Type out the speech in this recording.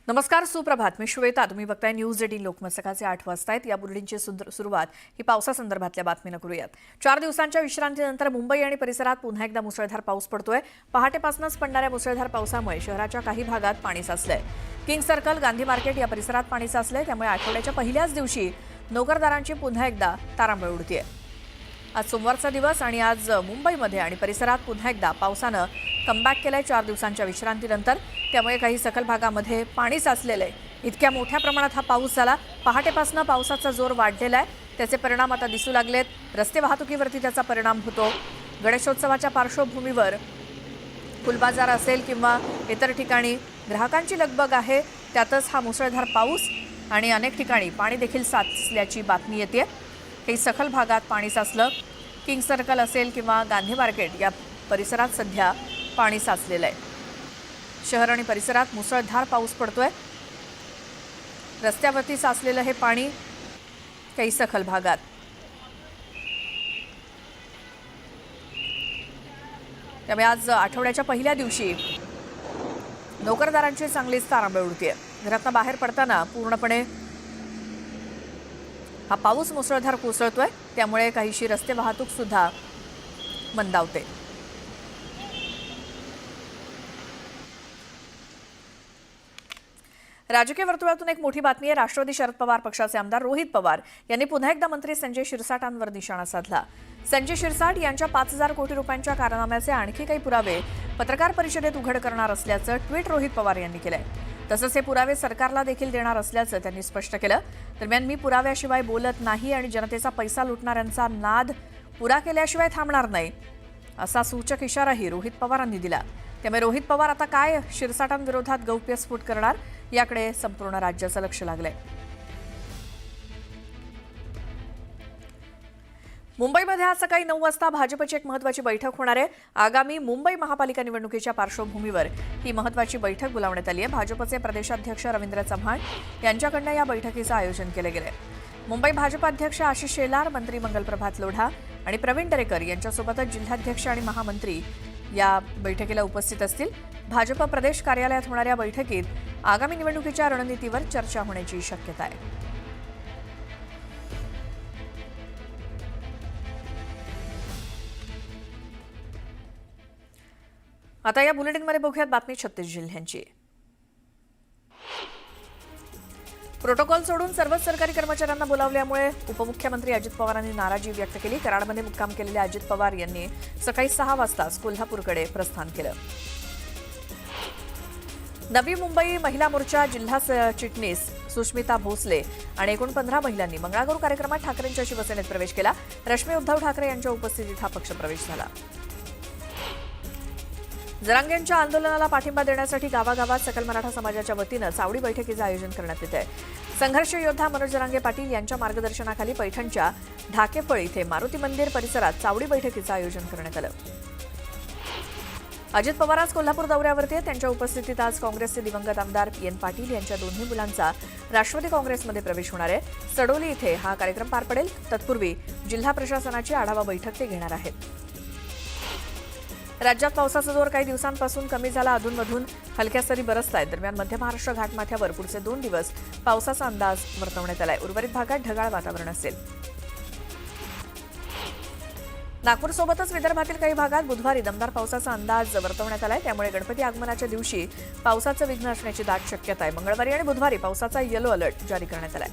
नमस्कार, सुप्रभात. मी श्वेता. तुम्ही बघताय न्यूज 18 लोकमत. सकाळचे 8 वाजता आहेत. या बुलेटिनची सुरुवात ही पावसासंदर्भातल्या बातमीनं करूयात. 4 दिवसांच्या विश्रांतीनंतर मुंबई आणि परिसरात पुन्हा एकदा मुसळधार पाऊस पडतोय. पहाटेपासूनच पडणाऱ्या मुसळधार पावसामुळे शहराच्या काही भागात पाणी साचलंय. किंग सर्कल, गांधी मार्केट या परिसरात पाणी साचलंय. त्यामुळे आठवड्याच्या पहिल्याच दिवशी नोकरदारांची पुन्हा एकदा तारांबळ उडतीये. आज सोमवारचा दिवस आणि आज मुंबईमध्ये आणि परिसरात पुन्हा एकदा पावसानं कमबॅक केलंय 4 दिवसांच्या विश्रांतीनंतर. त्यामुळे काही सखल भागामध्ये पाणी साचलेलं आहे. इतक्या मोठ्या प्रमाणात हा पाऊस झाला. पहाटेपासून पावसाचा जोर वाढलेला आहे. त्याचे परिणाम आता दिसू लागलेत. रस्ते वाहतुकीवरती त्याचा परिणाम होतो. गणेशोत्सवाच्या पार्श्वभूमीवर फुलबाजार असेल किंवा इतर ठिकाणी ग्राहकांची लगबग आहे. त्यातच हा मुसळधार पाऊस आणि अनेक ठिकाणी पाणी देखील साचल्याची बातमी येते. काही सखल भागात पाणी साचलं. किंग सर्कल असेल किंवा गांधी मार्केट या परिसरात सध्या पाणी साचलेलं आहे. शहर आणि परिसरात मुसळधार पाऊस पडतोय. रस्त्यावरती साचलेलं हे पाणी काही सखल भागात. त्यामुळे आज आठवड्याच्या पहिल्या दिवशी नोकरदारांची चांगलीच तारांबळ उडतीये. घरातून बाहेर पडताना पूर्णपणे हा पाऊस मुसळधार कोसळतोय. त्यामुळे काहीशी रस्ते वाहतूक सुद्धा मंदावते. राजकीय वर्तुळातून एक मोठी बातमी आहे. राष्ट्रवादी शरद पवार पक्षाचे आमदार रोहित पवार यांनी पुन्हा एकदा मंत्री संजय शिरसाटांवर निशाणा साधला. संजय शिरसाट यांच्या 5,000 कोटी रुपयांच्या कारनाम्याचे आणखी काही पुरावे पत्रकार परिषदेत उघड करणार असल्याचं ट्विट रोहित पवार यांनी केलंय. तसंच हे पुरावे सरकारला देखील देणार असल्याचं त्यांनी स्पष्ट केलं. दरम्यान मी पुराव्याशिवाय बोलत नाही आणि जनतेचा पैसा लुटणाऱ्यांचा नाद पुरा केल्याशिवाय थांबणार नाही असा सूचक इशाराही रोहित पवारांनी दिला. त्यामुळे रोहित पवार आता काय शिरसाटांविरोधात गौप्यस्फोट करणार याकडे संपूर्ण राज्याचं लक्ष लागलंय. मुंबईमध्ये आज सकाळी 9 वाजता भाजपची एक महत्त्वाची बैठक होणार आहे. आगामी मुंबई महापालिका निवडणुकीच्या पार्श्वभूमीवर ही महत्त्वाची बैठक बोलावण्यात आली आहे. भाजपचे प्रदेशाध्यक्ष रवींद्र चव्हाण यांच्याकडनं या बैठकीचं आयोजन केलं गेलंय. मुंबई भाजप अध्यक्ष आशिष शेलार, मंत्री मंगलप्रभात लोढा आणि प्रवीण दरेकर यांच्यासोबतच जिल्हाध्यक्ष आणि महामंत्री या बैठकीला उपस्थित असतील. भाजप प्रदेश कार्यालयात होणाऱ्या बैठकीत आगामी निवडणुकीच्या रणनीतीवर चर्चा होण्याची शक्यता आहे. आता या बुलेटिनमध्ये बघूयात बातमी 36 जिल्ह्यांची. प्रोटोकॉल सोडून सर्वच सरकारी कर्मचाऱ्यांना बोलावल्यामुळे उपमुख्यमंत्री अजित पवारांनी नाराजी व्यक्त केली. कराडमध्ये मुक्काम केलेल्या अजित पवार यांनी सकाळी 6 वाजताच कोल्हापूरकडे प्रस्थान केलं. नवी मुंबई महिला मोर्चा जिल्हा चिटणीस सुष्मिता भोसले आणि एकूण 15 महिलांनी मंगळागौर कार्यक्रमात ठाकरेंच्या शिवसेनेत प्रवेश केला. रश्मी उद्धव ठाकरे यांच्या उपस्थितीत हा पक्षप्रवेश झाला. जरांगेंच्या आंदोलनाला पाठिंबा देण्यासाठी गावागावात सकल मराठा समाजाच्या वतीनं चावडी बैठकीचं आयोजन करण्यात येत आहे. संघर्ष योद्धा मनोज जरांगे पाटील यांच्या मार्गदर्शनाखाली पैठणच्या ढाकेफळ इथे मारुती मंदिर परिसरात चावडी बैठकीचं आयोजन करण्यात आलं. अजित पवार आज कोल्हापूर दौऱ्यावरती आहेत. त्यांच्या उपस्थितीत आज काँग्रेसचे दिवंगत आमदार पी.एन. पाटील यांच्या दोन्ही मुलांचा राष्ट्रवादी काँग्रेसमध्ये प्रवेश होणार आहे. सडोली इथे हा कार्यक्रम पार पडेल. तत्पूर्वी जिल्हा प्रशासनाची आढावा बैठक ते घेणार आहेत. राज्यात पावसाचा जोर काही दिवसांपासून कमी झाला. अधूनमधून हलक्या सरी बरसत आहेत. दरम्यान मध्य महाराष्ट्र घाटमाथ्यावर पुढचे 2 दिवस पावसाचा अंदाज वर्तवण्यात आलाय. उर्वरित भागात ढगाळ वातावरण असेल. नागपूरसोबतच विदर्भातील काही भागात बुधवारी दमदार पावसाचा अंदाज वर्तवण्यात आलाय. त्यामुळे गणपती आगमनाच्या दिवशी पावसाचं विघ्न असण्याची दाट शक्यता आहे. मंगळवारी आणि बुधवारी पावसाचा येलो अलर्ट जारी करण्यात आलाय.